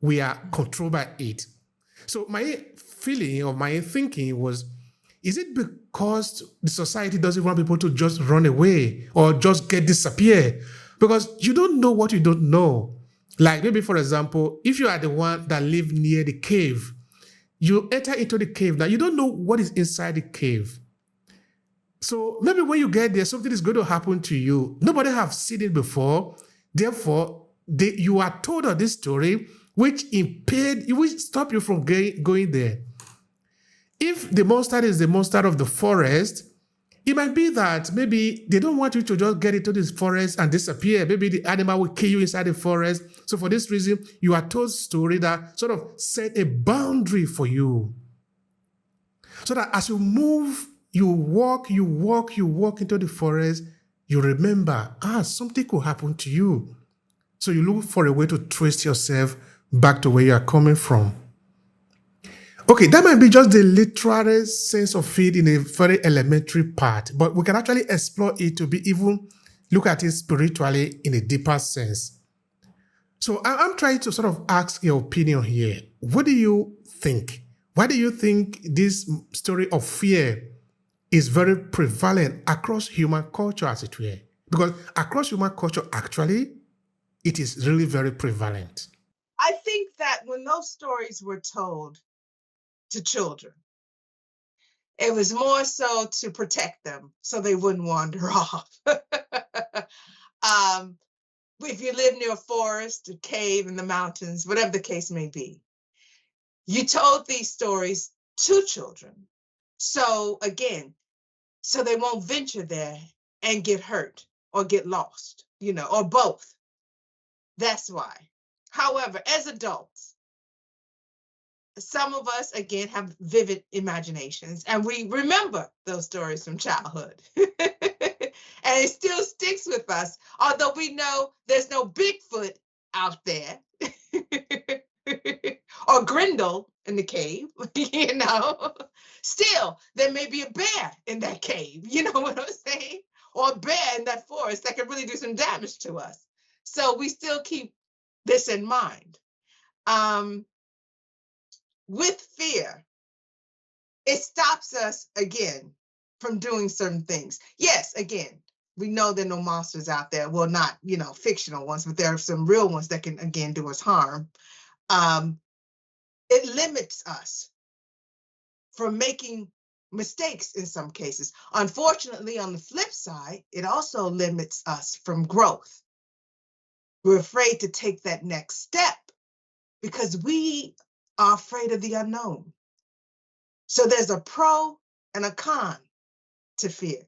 We are controlled by it. So my feeling or my thinking was, is it because the society doesn't want people to just run away or just get disappear? Because you don't know what you don't know. Like maybe, for example, if you are the one that live near the cave, you enter into the cave. Now you don't know what is inside the cave. So maybe when you get there, something is going to happen to you. Nobody have seen it before. Therefore, you are told of this story, which which stop you from going there. If the monster is the monster of the forest, it might be that maybe they don't want you to just get into this forest and disappear. Maybe the animal will kill you inside the forest. So for this reason, you are told a story that sort of set a boundary for you. So that as you move, you walk into the forest, you remember, something could happen to you. So you look for a way to twist yourself back to where you are coming from. Okay, that might be just the literary sense of it in a very elementary part, but we can actually explore it to be even look at it spiritually in a deeper sense. So I'm trying to sort of ask your opinion here. What do you think? Why do you think this story of fear is very prevalent across human culture, as it were? Because across human culture, actually, it is really very prevalent. I think that when those stories were told to children, it was more so to protect them so they wouldn't wander off. If you live near a forest, a cave in the mountains, whatever the case may be, you told these stories to children. So again, so they won't venture there and get hurt or get lost, or both. That's why. However, as adults, some of us, again, have vivid imaginations and we remember those stories from childhood. And it still sticks with us, although we know there's no Bigfoot out there or Grindel in the cave, Still, there may be a bear in that cave, you know what I'm saying? Or a bear in that forest that can really do some damage to us. So we still keep this in mind. With fear, it stops us again from doing certain things. Yes, again, we know there are no monsters out there. Well, not, fictional ones, but there are some real ones that can, again, do us harm. It limits us from making mistakes in some cases. Unfortunately, on the flip side, it also limits us from growth. We're afraid to take that next step because we are afraid of the unknown. So there's a pro and a con to fear.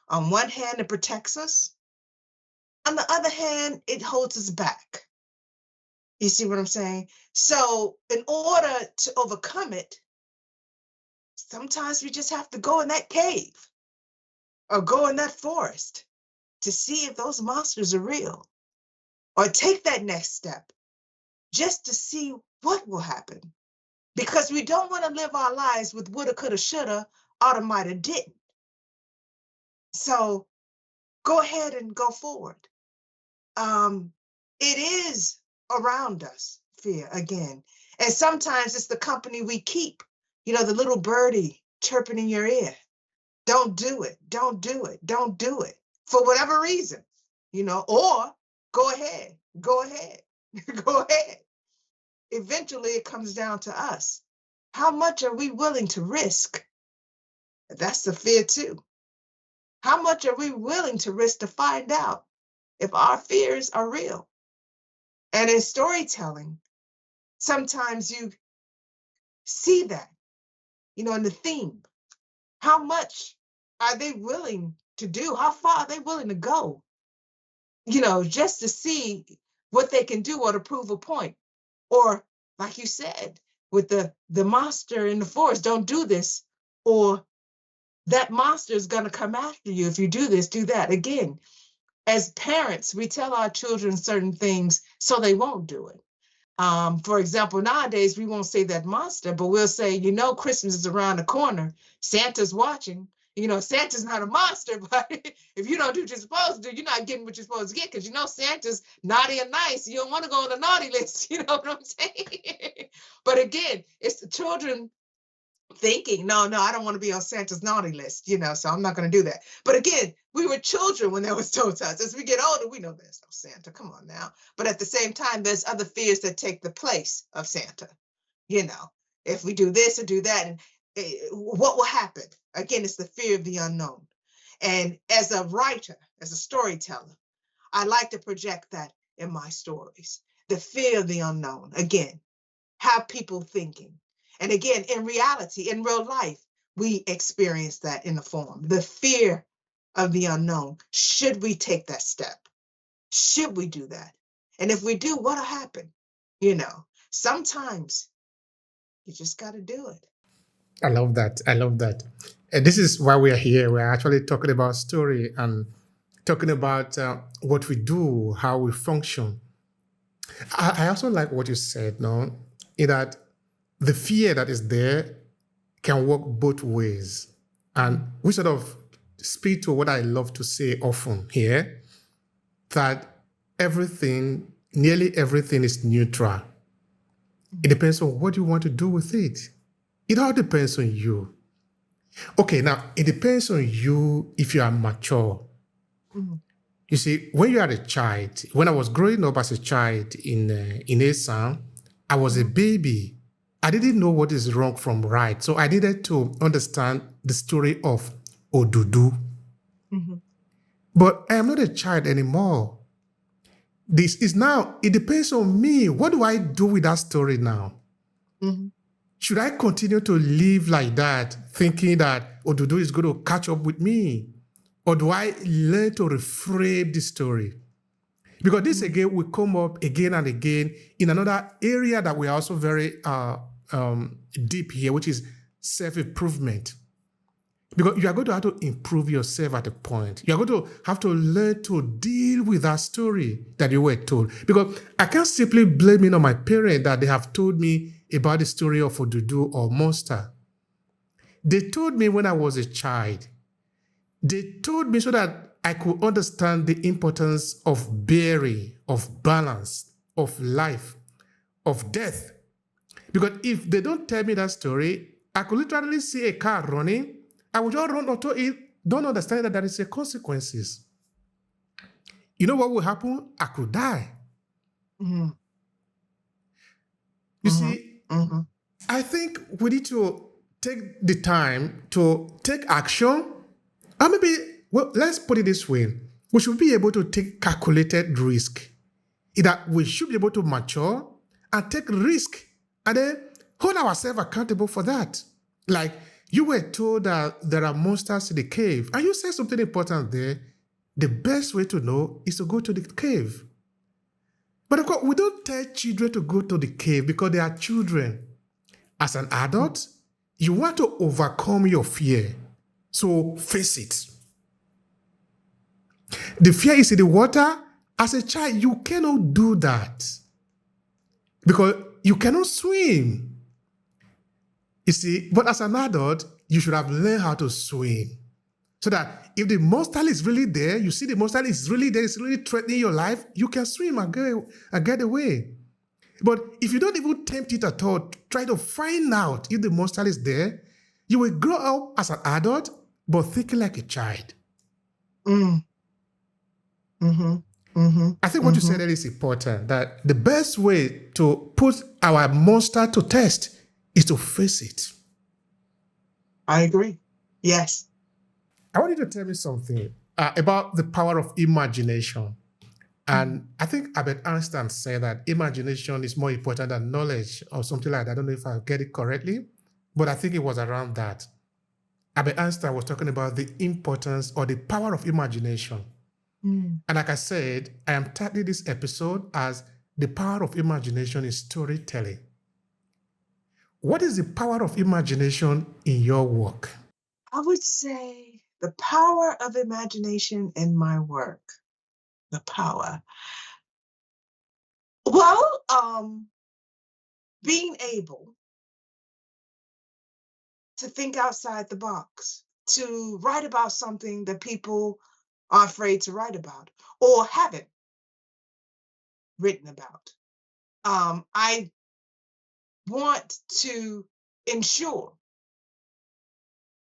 On one hand, it protects us. On the other hand, it holds us back. You see what I'm saying? So in order to overcome it, sometimes we just have to go in that cave or go in that forest to see if those monsters are real, or take that next step just to see what will happen. Because we don't want to live our lives with woulda, coulda, shoulda, oughta, mighta, didn't. So go ahead and go forward. It is around us, fear, again. And sometimes it's the company we keep, the little birdie chirping in your ear. Don't do it, don't do it, don't do it, for whatever reason, or go ahead, go ahead, go ahead. Eventually, it comes down to us. How much are we willing to risk? That's the fear too. How much are we willing to risk to find out if our fears are real? And in storytelling, sometimes you see that, in the theme. How much are they willing to do? How far are they willing to go? Just to see what they can do or to prove a point. Or, like you said, with the monster in the forest, don't do this. Or that monster is going to come after you if you do this, do that. Again, as parents, we tell our children certain things so they won't do it. For example, nowadays we won't say that monster, but we'll say, Christmas is around the corner. Santa's watching. Santa's not a monster, but if you don't do what you're supposed to do, you're not getting what you're supposed to get because Santa's naughty and nice. You don't want to go on the naughty list. You know what I'm saying? But again, it's the children thinking, no, I don't want to be on Santa's naughty list, so I'm not going to do that. But again, we were children when that was told to us. As we get older, we know there's no Santa. Come on now. But at the same time, there's other fears that take the place of Santa. If we do this or do that, and what will happen? Again, it's the fear of the unknown. And as a writer, as a storyteller, I like to project that in my stories. The fear of the unknown. Again, have people thinking. And again, in reality, in real life, we experience that in the form, the fear of the unknown. Should we take that step? Should we do that? And if we do, what'll happen? Sometimes you just got to do it. I love that. I love that. And this is why we are here. We're actually talking about story and talking about what we do, how we function. I also like what you said, no, in that the fear that is there can work both ways. And we sort of speak to what I love to say often here, that nearly everything is neutral. It depends on what you want to do with it. It all depends on you. Okay, now it depends on you if you are mature. Mm-hmm. You see, when you are a child, when I was growing up as a child in Assam, I was a baby. I didn't know what is wrong from right. So I needed to understand the story of Odudu. Mm-hmm. But I am not a child anymore. This is now, it depends on me. What do I do with that story now? Mm-hmm. Should I continue to live like that, thinking that Odudu is going to catch up with me? Or do I learn to reframe the story? Because this again will come up again and again in another area that we are also very deep here, which is self-improvement. Because you are going to have to improve yourself at a point. You are going to have to learn to deal with that story that you were told. Because I can't simply blame it on my parents that they have told me about the story of Odudu or Monster. They told me when I was a child. They told me so that I could understand the importance of bearing, of balance, of life, of death. Because if they don't tell me that story, I could literally see a car running. I would just run onto it, don't understand that there is a consequences. You know what will happen? I could die. Mm-hmm. You see, I think we need to take the time to take action. Or maybe, let's put it this way. We should be able to take calculated risk. That we should be able to mature and take risk and then hold ourselves accountable for that. Like, you were told that there are monsters in the cave, and you said something important there. The best way to know is to go to the cave. But of course, we don't tell children to go to the cave because they are children. As an adult, you want to overcome your fear. So face it. The fear is in the water. As a child, you cannot do that because you cannot swim. You see, but as an adult, you should have learned how to swim. So that if the monster is really there, you see the monster is really there, it's really threatening your life, you can swim and get away. But if you don't even tempt it at all, try to find out if the monster is there, you will grow up as an adult, but thinking like a child. Mm. Mm-hmm. Mm-hmm. I think what you said there is important, that the best way to put our monster to test is to face it. I agree. Yes. I want you to tell me something about the power of imagination. And I think Albert Einstein said that imagination is more important than knowledge or something like that. I don't know if I get it correctly, but I think it was around that. Albert Einstein was talking about the importance or the power of imagination. Mm. And like I said, I am titling this episode as The Power of Imagination in Storytelling. What is the power of imagination in your work? I would say the power of imagination in my work. The power. Well, being able to think outside the box, to write about something that people are afraid to write about or haven't written about. I want to ensure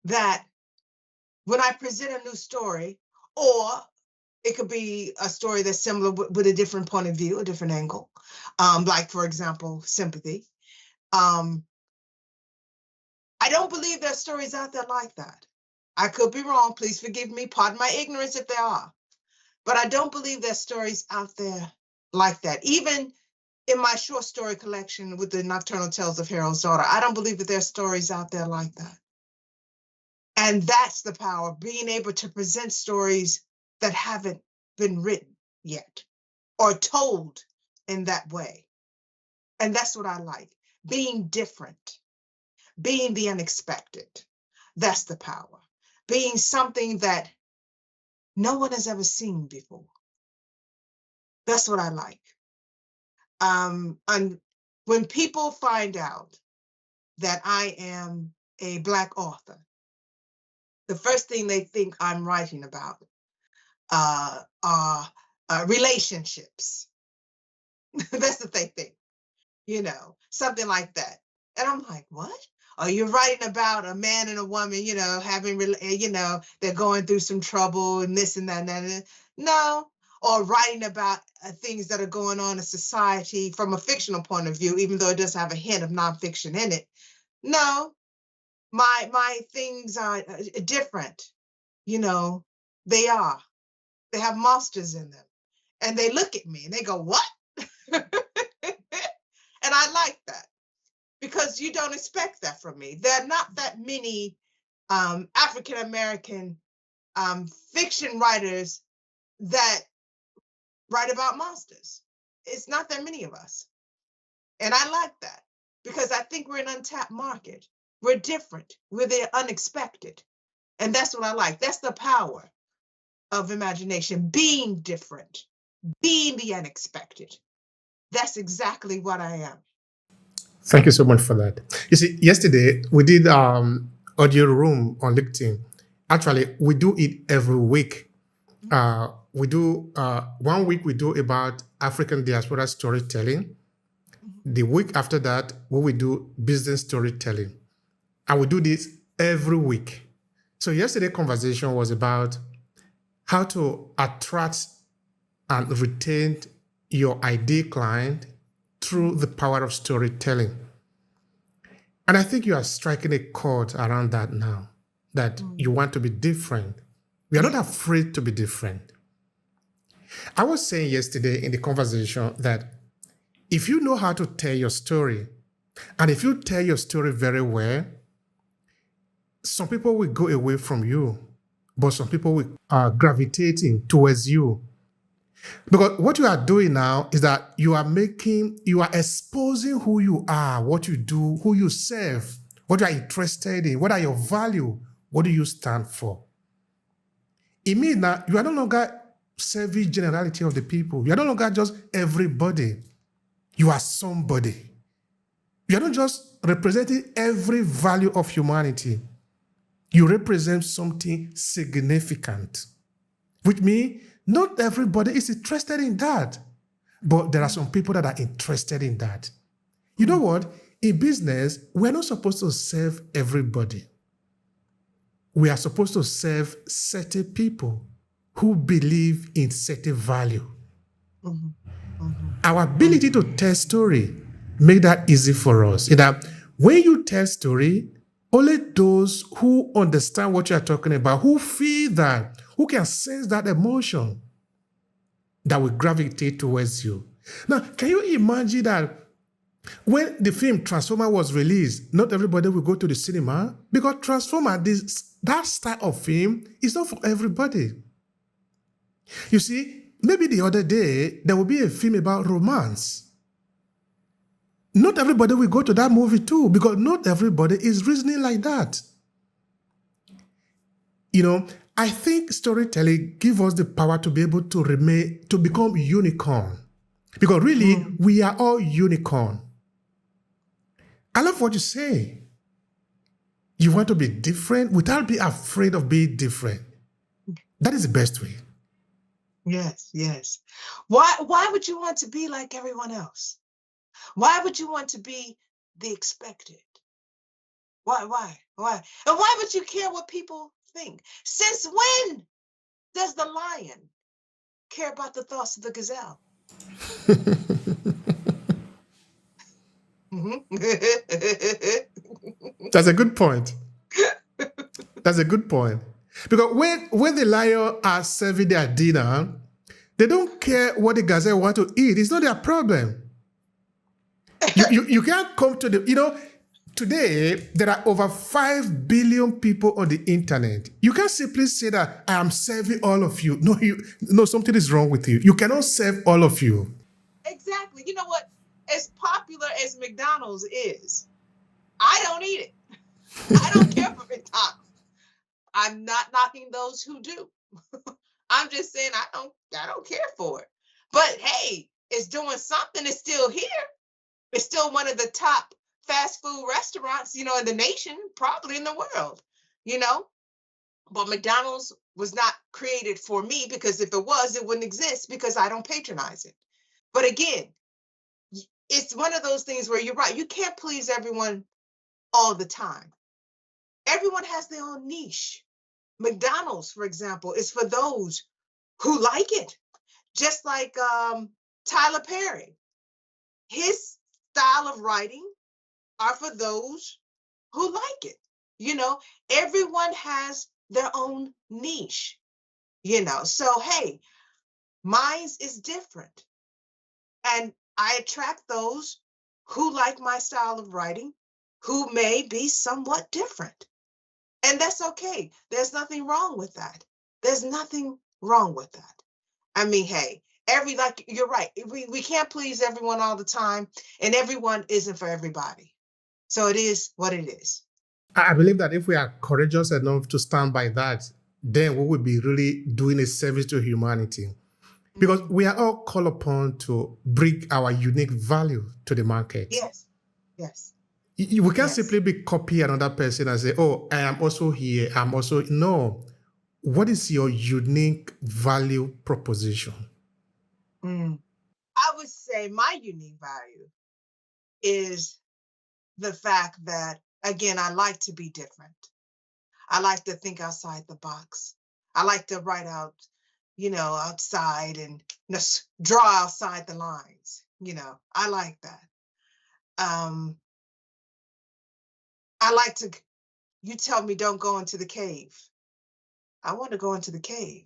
that when I present a new story, or it could be a story that's similar with a different point of view, a different angle, like, for example, sympathy. I don't believe there's stories out there like that. I could be wrong. Please forgive me. Pardon my ignorance if there are. But I don't believe there's stories out there like that. Even in my short story collection with the Nocturnal Tales of Harold's Daughter, I don't believe that there's stories out there like that. And that's the power, being able to present stories that haven't been written yet or told in that way. And that's what I like, being different, being the unexpected. That's the power, being something that no one has ever seen before. That's what I like. And when people find out that I am a Black author, the first thing they think I'm writing about are relationships. That's what they think, something like that. And I'm like, what? Oh, you're writing about a man and a woman, having, they're going through some trouble and this and that and that. No. Or writing about things that are going on in society from a fictional point of view, even though it does have a hint of nonfiction in it. No, my things are different. They are. They have monsters in them. And they look at me and they go, what? And I like that because you don't expect that from me. There are not that many African-American fiction writers that write about monsters. It's not that many of us. And I like that because I think we're an untapped market. We're different. We're the unexpected. And that's what I like. That's the power of imagination, being different, being the unexpected. That's exactly what I am. Thank you so much for that. You see, yesterday we did audio room on LinkedIn. Actually, we do it every week. We do 1 week we do about African diaspora storytelling. The week after that, we will do business storytelling. And we do this every week. So yesterday's conversation was about how to attract and retain your ideal client through the power of storytelling. And I think you are striking a chord around that now, that you want to be different. We are not afraid to be different. I was saying yesterday in the conversation that if you know how to tell your story, and if you tell your story very well, some people will go away from you, but some people will gravitating towards you. Because what you are doing now is that you are exposing who you are, what you do, who you serve, what you are interested in, what are your value, what do you stand for. It means that you are no longer serving generality of the people. You are no longer just everybody. You are somebody. You are not just representing every value of humanity. You represent something significant, which means not everybody is interested in that, but there are some people that are interested in that. You know what? In business, we're not supposed to serve everybody. We are supposed to serve certain people who believe in certain value. Our ability to tell story make that easy for us. In that when you tell story, only those who understand what you are talking about, who feel that, who can sense that emotion, that will gravitate towards you. Now, can you imagine that when the film Transformer was released, not everybody will go to the cinema because Transformer, that style of film is not for everybody. You see, maybe the other day there will be a film about romance. Not everybody will go to that movie too because not everybody is reasoning like that. You know, I think storytelling gives us the power to be able to become unicorn. Because really, we are all unicorn. I love what you say. You want to be different without being afraid of being different. That is the best way. Yes, yes. Why would you want to be like everyone else? Why would you want to be the expected? Why? And why would you care what people think? Since when does the lion care about the thoughts of the gazelle? That's a good point. That's a good point. Because when the lion are serving their dinner, they don't care what the gazelle want to eat. It's not their problem. You can't come to today there are over 5 billion people on the internet. You can't simply say that I am serving all of you. No, something is wrong with you. You cannot serve all of you. Exactly. You know what? As popular as McDonald's is, I don't eat it. I don't care for McDonald's. I'm not knocking those who do. I'm just saying I don't care for it. But hey, it's doing something. It's still here. It's still one of the top fast food restaurants, in the nation, probably in the world, But McDonald's was not created for me because if it was, it wouldn't exist because I don't patronize it. But again, it's one of those things where you're right. You can't please everyone all the time. Everyone has their own niche. McDonald's, for example, is for those who like it. Just like Tyler Perry. His style of writing are for those who like it. Everyone has their own niche, So, hey, mine is different. And I attract those who like my style of writing, who may be somewhat different. And that's okay. There's nothing wrong with that. There's nothing wrong with that. I mean, hey, you're right. We can't please everyone all the time, and everyone isn't for everybody. So it is what it is. I believe that if we are courageous enough to stand by that, then we will be really doing a service to humanity. Because we are all called upon to bring our unique value to the market. Yes. Yes. We can't simply be copy another person and say, oh, I am also here. I'm also, no. What is your unique value proposition? I would say my unique value is the fact that, again, I like to be different. I like to think outside the box. I like to write out, outside and draw outside the lines. I like that. I like to, you tell me don't go into the cave. I want to go into the cave.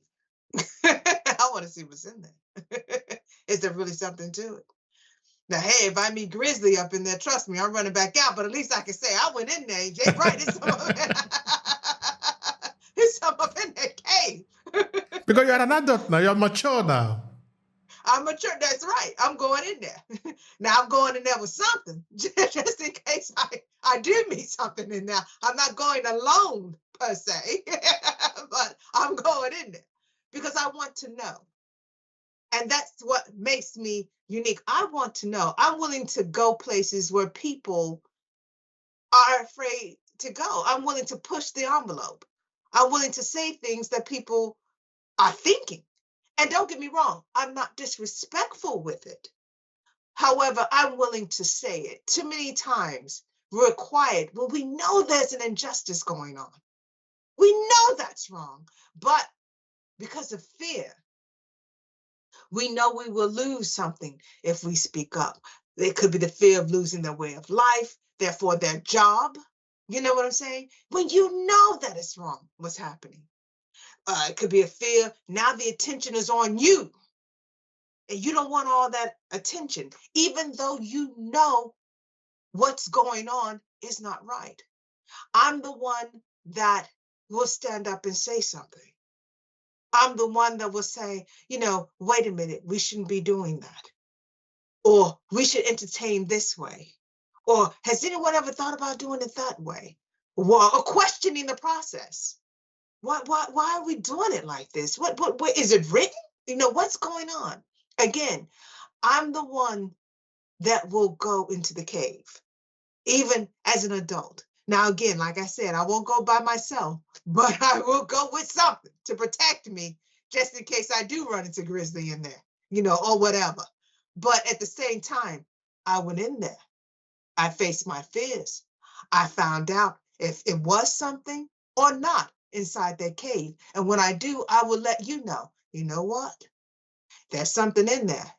I want to see what's in there. Is there really something to it? Now, hey, if I meet Grizzly up in there, trust me, I'm running back out, but at least I can say I went in there. Jay Bright, there's some up in that cave. Because you're an adult now, you're mature now. I'm mature, that's right. I'm going in there. Now I'm going in there with something, just in case I do meet something in there. I'm not going alone per se, but I'm going in there because I want to know. And that's what makes me unique. I want to know. I'm willing to go places where people are afraid to go. I'm willing to push the envelope. I'm willing to say things that people are thinking. And don't get me wrong, I'm not disrespectful with it. However, I'm willing to say it. Too many times we're quiet when we know there's an injustice going on. We know that's wrong, but because of fear, we know we will lose something if we speak up. It could be the fear of losing their way of life, therefore their job. You know what I'm saying? When you know that it's wrong, what's happening. It could be a fear. Now the attention is on you. And you don't want all that attention, even though you know what's going on is not right. I'm the one that will stand up and say something. I'm the one that will say, wait a minute, we shouldn't be doing that. Or we should entertain this way. Or has anyone ever thought about doing it that way? Or questioning the process. Why are we doing it like this? What is it written? What's going on? Again, I'm the one that will go into the cave, even as an adult. Now, again, like I said, I won't go by myself, but I will go with something to protect me just in case I do run into grizzly in there, or whatever. But at the same time, I went in there. I faced my fears. I found out if it was something or not inside that cave. And when I do, I will let you know. You know what? There's something in there.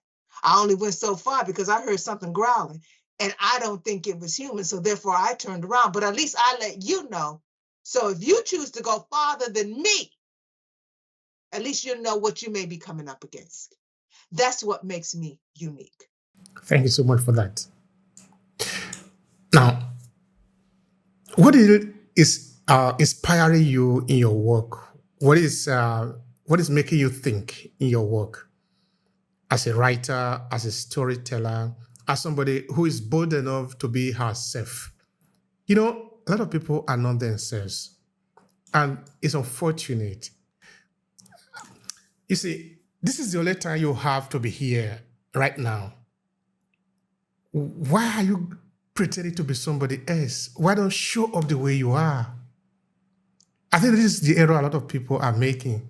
I only went so far because I heard something growling and I don't think it was human. So therefore I turned around, but at least I let you know. So if you choose to go farther than me, at least you know what you may be coming up against. That's what makes me unique. Thank you so much for that. Now, what is inspiring you in your work? What is making you think in your work as a writer, as a storyteller, as somebody who is bold enough to be herself? A lot of people are not themselves, and it's unfortunate. You see, this is the only time you have to be here right now. Why are you pretending to be somebody else? Why don't show up the way you are? I think this is the error a lot of people are making.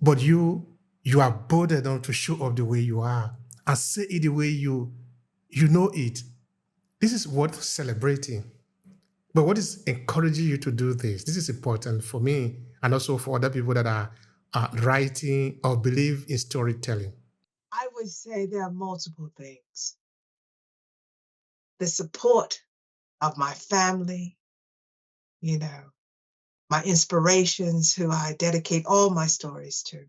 But you are bold enough to show up the way you are and say it the way you know it. This is worth celebrating. But what is encouraging you to do this? This is important for me and also for other people that are writing or believe in storytelling. I would say there are multiple things. The support of my family, my inspirations, who I dedicate all my stories to.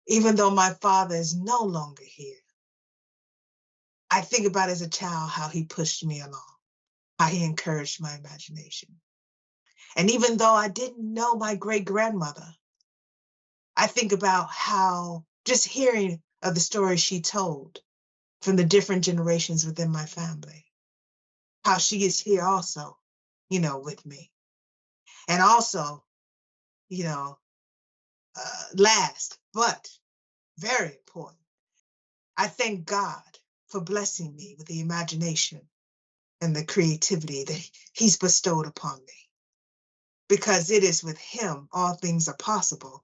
Even though my father is no longer here, I think about as a child how he pushed me along, how he encouraged my imagination. And even though I didn't know my great-grandmother, I think about how just hearing of the stories she told from the different generations within my family, how she is here also, with me. And also, last, but very important, I thank God for blessing me with the imagination and the creativity that he's bestowed upon me. Because it is with him all things are possible,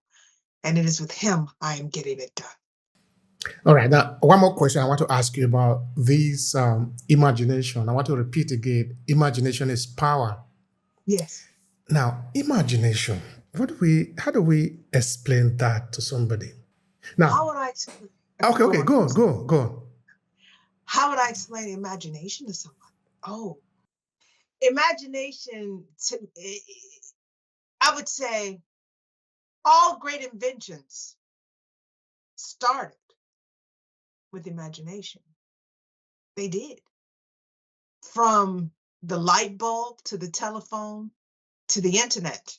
and it is with him I am getting it done. All right. Now, one more question I want to ask you about this imagination. I want to repeat again. Imagination is power. Yes. Now, imagination. How do we explain that to somebody? Now, How would I explain? okay. Go on. How would I explain imagination to someone? Oh, imagination, I would say all great inventions started with imagination. They did. From the light bulb to the telephone to the internet,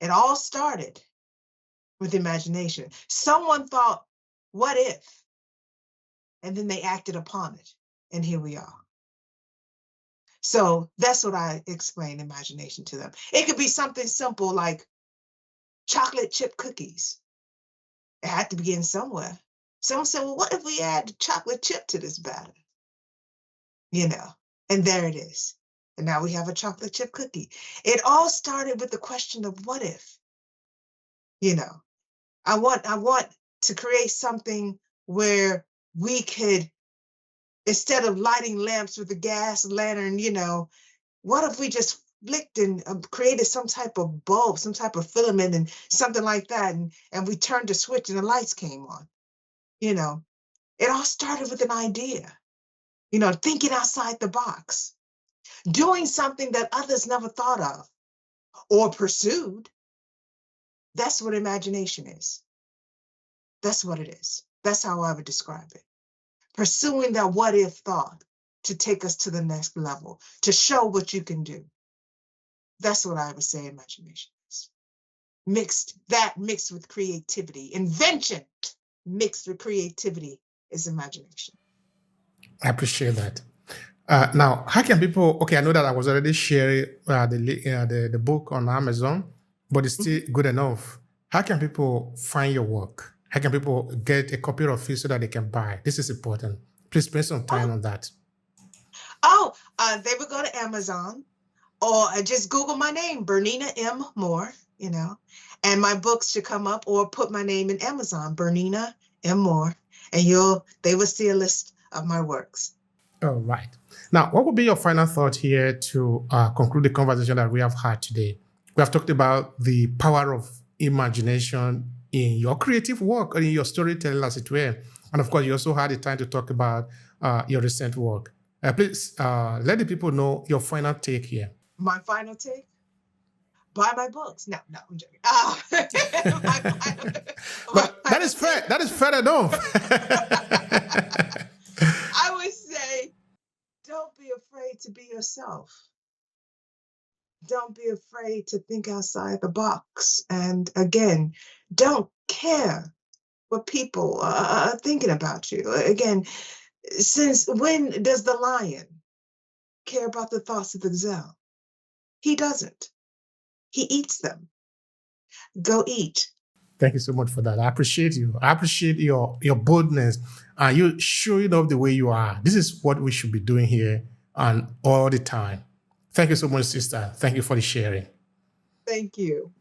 it all started with imagination. Someone thought, what if? And then they acted upon it. And here we are. So that's what I explain imagination to them. It could be something simple like chocolate chip cookies. It had to begin somewhere. Someone said, well, what if we add chocolate chip to this batter? And there it is. And now we have a chocolate chip cookie. It all started with the question of what if? I want to create something where we could, instead of lighting lamps with a gas lantern, what if we just flicked and created some type of bulb, some type of filament and something like that, and we turned the switch and the lights came on. It all started with an idea, thinking outside the box, doing something that others never thought of or pursued. That's what imagination is. That's what it is. That's how I would describe it. Pursuing that what if thought to take us to the next level, to show what you can do. That's what I would say imagination is. Mixed with creativity. Invention mixed with creativity is imagination. I appreciate that. Now, how can people? Okay, I know that I was already sharing the book on Amazon, but it's still good enough. How can people find your work? How can people get a copy of it so that they can buy? This is important. Please spend some time on that. They would go to Amazon or just Google my name, Bernina M. Moore, and my books should come up, or put my name in Amazon, Bernina M. Moore, and they will see a list of my works. All right. Now, what would be your final thought here to conclude the conversation that we have had today? We have talked about the power of imagination in your creative work or in your storytelling, as it were. And of course, you also had the time to talk about your recent work. Please let the people know your final take here. My final take? Buy my books. No, I'm joking. But that is fair. That is fair enough. I would say, don't be afraid to be yourself. Don't be afraid to think outside the box. And again, don't care what people are thinking about you. Again, since when does the lion care about the thoughts of the gazelle? He doesn't. He eats them. Go eat. Thank you so much for that. I appreciate you. I appreciate your boldness and you showing up the way you are. This is what we should be doing here and all the time. Thank you so much, sister. Thank you for the sharing. Thank you.